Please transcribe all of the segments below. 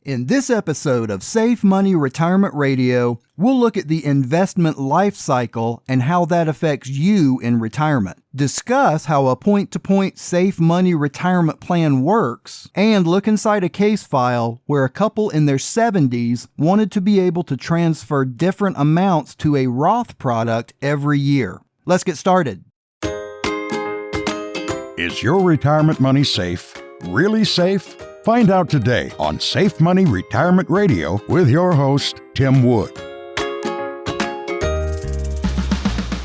In this episode of Safe Money Retirement Radio, we'll look at the investment life cycle and how that affects you in retirement. Discuss how a point-to-point safe money retirement plan works, and look inside a case file where a couple in their 70s wanted to be able to transfer different amounts to a Roth product every year. Let's get started. Is your retirement money safe? Really safe? Find out today on Safe Money Retirement Radio with your host, Tim Wood.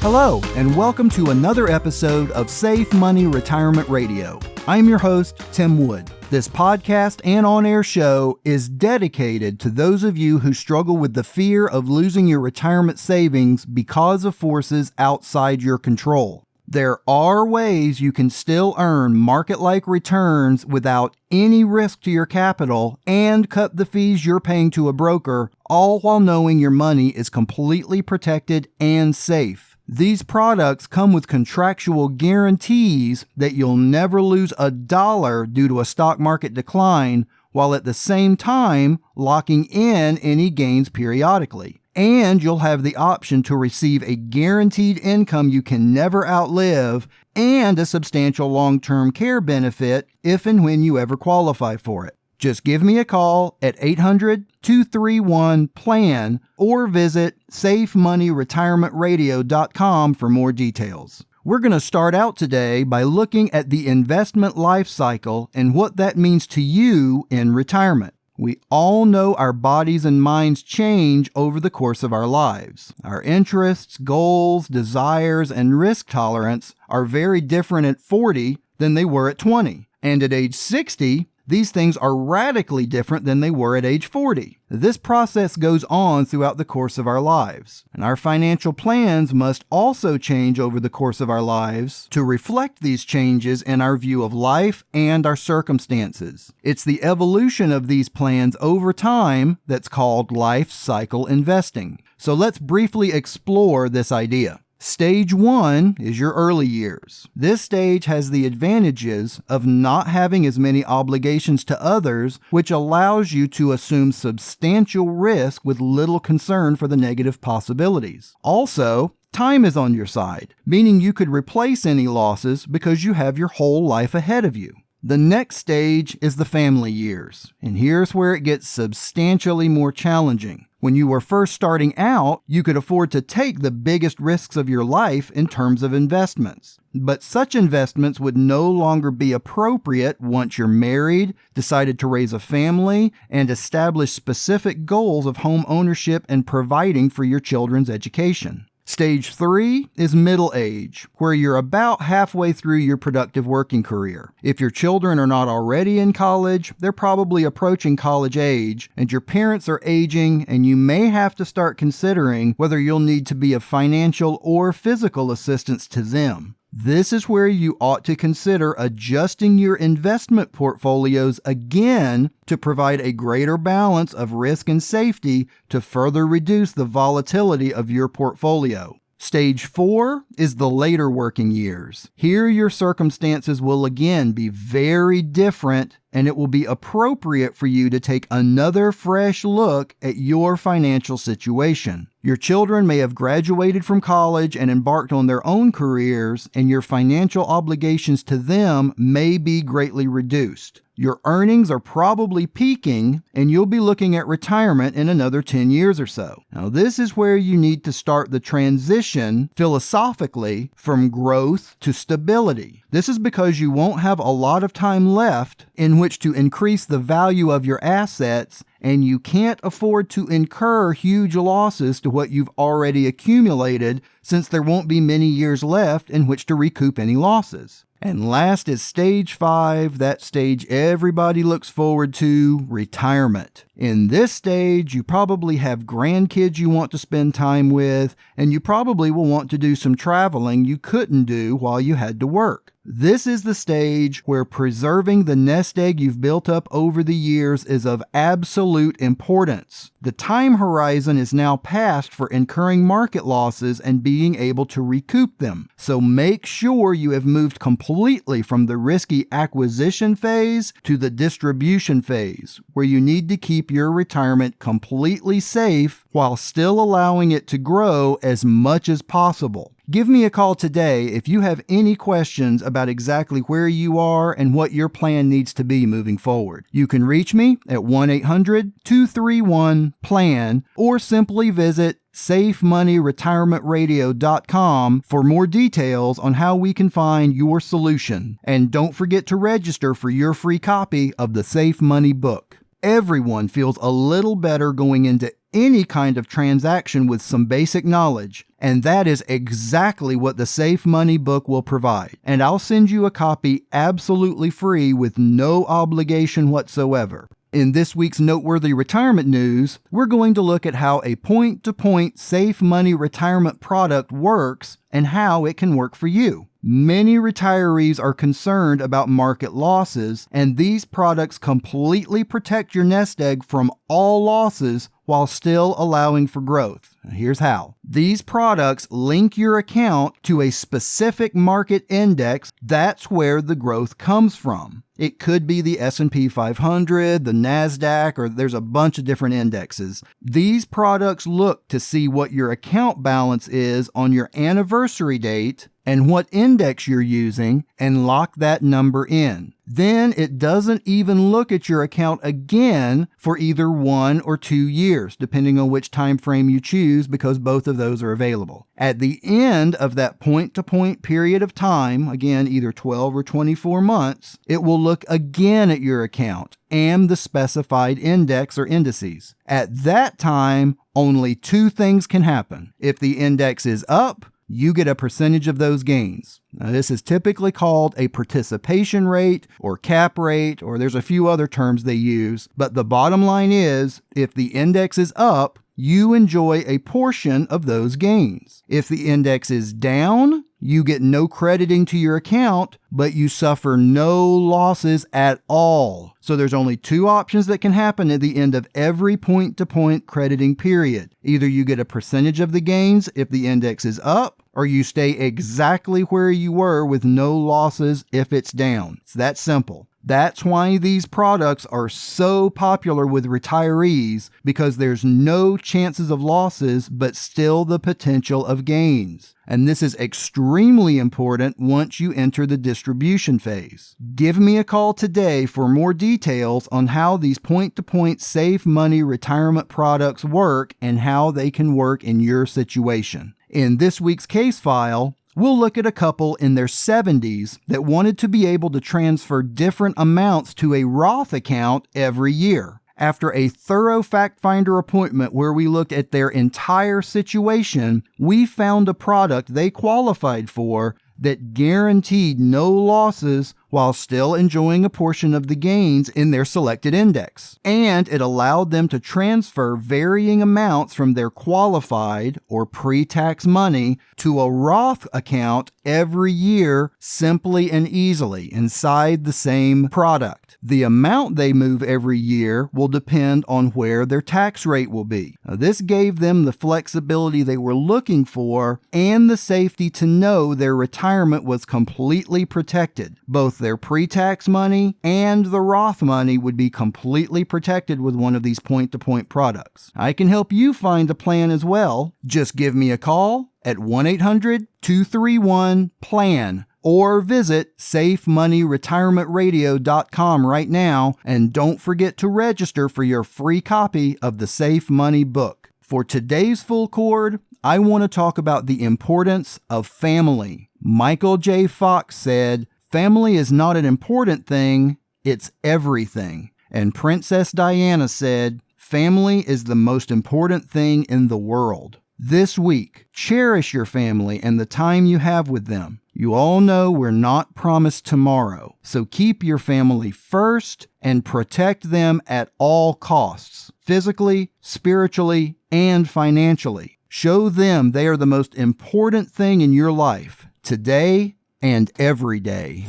Hello, and welcome to another episode of Safe Money Retirement Radio. I'm your host, Tim Wood. This podcast and on-air show is dedicated to those of you who struggle with the fear of losing your retirement savings because of forces outside your control. There are ways you can still earn market-like returns without any risk to your capital and cut the fees you're paying to a broker, all while knowing your money is completely protected and safe. These products come with contractual guarantees that you'll never lose a dollar due to a stock market decline, while at the same time locking in any gains periodically. And you'll have the option to receive a guaranteed income you can never outlive and a substantial long-term care benefit if and when you ever qualify for it. Just give me a call at 800-231-PLAN or visit safemoneyretirementradio.com for more details. We're going to start out today by looking at the investment life cycle and what that means to you in retirement. We all know our bodies and minds change over the course of our lives. Our interests, goals, desires, and risk tolerance are very different at 40 than they were at 20. And at age 60, these things are radically different than they were at age 40. This process goes on throughout the course of our lives, and our financial plans must also change over the course of our lives to reflect these changes in our view of life and our circumstances. It's the evolution of these plans over time that's called life cycle investing. So let's briefly explore this idea. Stage 1 is your early years. This stage has the advantages of not having as many obligations to others, which allows you to assume substantial risk with little concern for the negative possibilities. Also, time is on your side, meaning you could replace any losses because you have your whole life ahead of you. The next stage is the family years, and here's where it gets substantially more challenging. When you were first starting out, you could afford to take the biggest risks of your life in terms of investments. But such investments would no longer be appropriate once you're married, decided to raise a family, and establish specific goals of home ownership and providing for your children's education. Stage 3 is middle age, where you're about halfway through your productive working career. If your children are not already in college, they're probably approaching college age, and your parents are aging, and you may have to start considering whether you'll need to be of financial or physical assistance to them. This is where you ought to consider adjusting your investment portfolios again to provide a greater balance of risk and safety to further reduce the volatility of your portfolio. Stage 4 is the later working years. Here your circumstances will again be very different, and it will be appropriate for you to take another fresh look at your financial situation. Your children may have graduated from college and embarked on their own careers, and your financial obligations to them may be greatly reduced. Your earnings are probably peaking, and you'll be looking at retirement in another 10 years or so. Now, this is where you need to start the transition philosophically from growth to stability. This is because you won't have a lot of time left in which to increase the value of your assets, and you can't afford to incur huge losses to what you've already accumulated, since there won't be many years left in which to recoup any losses. And last is stage 5, that stage everybody looks forward to, retirement. In this stage, you probably have grandkids you want to spend time with, and you probably will want to do some traveling you couldn't do while you had to work. This is the stage where preserving the nest egg you've built up over the years is of absolute absolute importance. The time horizon is now past for incurring market losses and being able to recoup them. So make sure you have moved completely from the risky acquisition phase to the distribution phase, where you need to keep your retirement completely safe while still allowing it to grow as much as possible. Give me a call today if you have any questions about exactly where you are and what your plan needs to be moving forward. You can reach me at 1-800-231-PLAN or simply visit safemoneyretirementradio.com for more details on how we can find your solution. And don't forget to register for your free copy of the Safe Money book. Everyone feels a little better going into any kind of transaction with some basic knowledge, and that is exactly what the Safe Money book will provide. And I'll send you a copy absolutely free with no obligation whatsoever. In this week's Noteworthy Retirement News, we're going to look at how a point-to-point safe money retirement product works and how it can work for you. Many retirees are concerned about market losses, and these products completely protect your nest egg from all losses while still allowing for growth. Here's how. These products link your account to a specific market index. That's where the growth comes from. It could be the S&P 500, the NASDAQ, or there's a bunch of different indexes. These products look to see what your account balance is on your anniversary date and what index you're using and lock that number in. Then it doesn't even look at your account again for either 1 or 2 years, depending on which time frame you choose, because both of those are available. At the end of that point-to-point period of time, again, either 12 or 24 months, it will look again at your account and the specified index or indices. At that time, only 2 things can happen. If the index is up, you get a percentage of those gains. Now, this is typically called a participation rate or cap rate, or there's a few other terms they use. But the bottom line is, if the index is up, you enjoy a portion of those gains. If the index is down, you get no crediting to your account, but you suffer no losses at all. So there's only 2 options that can happen at the end of every point-to-point crediting period. Either you get a percentage of the gains if the index is up, or you stay exactly where you were with no losses if it's down. It's that simple. That's why these products are so popular with retirees, because there's no chances of losses, but still the potential of gains. And this is extremely important once you enter the distribution phase. Give me a call today for more details on how these point-to-point safe money retirement products work and how they can work in your situation. In this week's case file, we'll look at a couple in their 70s that wanted to be able to transfer different amounts to a Roth account every year. After a thorough fact finder appointment where we looked at their entire situation, we found a product they qualified for that guaranteed no losses while still enjoying a portion of the gains in their selected index. And it allowed them to transfer varying amounts from their qualified or pre-tax money to a Roth account every year simply and easily inside the same product. The amount they move every year will depend on where their tax rate will be. Now, this gave them the flexibility they were looking for and the safety to know their retirement was completely protected. Both their pre-tax money and the Roth money would be completely protected with one of these point-to-point products. I can help you find a plan as well. Just give me a call at 1-800-231-PLAN or visit safemoneyretirementradio.com right now, and don't forget to register for your free copy of the Safe Money book. For today's full chord, I want to talk about the importance of family. Michael J. Fox said, "Family is not an important thing, it's everything." And Princess Diana said, "Family is the most important thing in the world." This week, cherish your family and the time you have with them. You all know we're not promised tomorrow, so keep your family first and protect them at all costs, physically, spiritually, and financially. Show them they are the most important thing in your life, today and every day.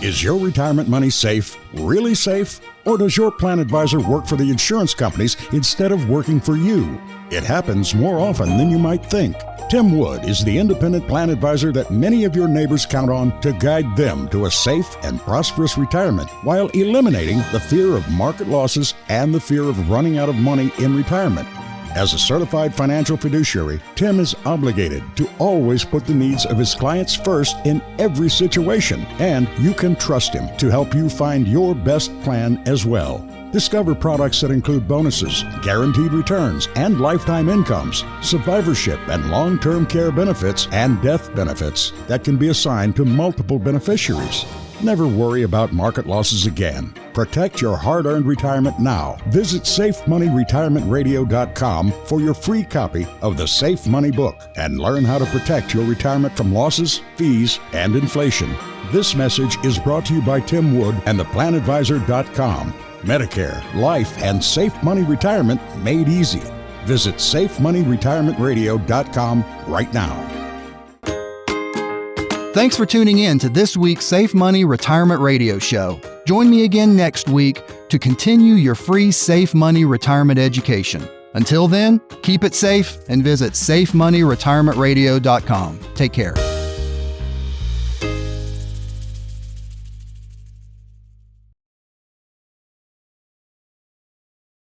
Is your retirement money safe? Really safe? Or does your plan advisor work for the insurance companies instead of working for you? It happens more often than you might think. Tim Wood is the independent plan advisor that many of your neighbors count on to guide them to a safe and prosperous retirement while eliminating the fear of market losses and the fear of running out of money in retirement. As a certified financial fiduciary, Tim is obligated to always put the needs of his clients first in every situation, and you can trust him to help you find your best plan as well. Discover products that include bonuses, guaranteed returns, and lifetime incomes, survivorship and long-term care benefits, and death benefits that can be assigned to multiple beneficiaries. Never worry about market losses again. Protect your hard-earned retirement now. Visit SafeMoneyRetirementRadio.com for your free copy of the Safe Money book and learn how to protect your retirement from losses, fees, and inflation. This message is brought to you by Tim Wood and theplanadvisor.com. Medicare, life, and Safe Money Retirement made easy. Visit SafeMoneyRetirementRadio.com right now. Thanks for tuning in to this week's Safe Money Retirement Radio Show. Join me again next week to continue your free Safe Money Retirement education. Until then, keep it safe and visit SafeMoneyRetirementRadio.com. Take care.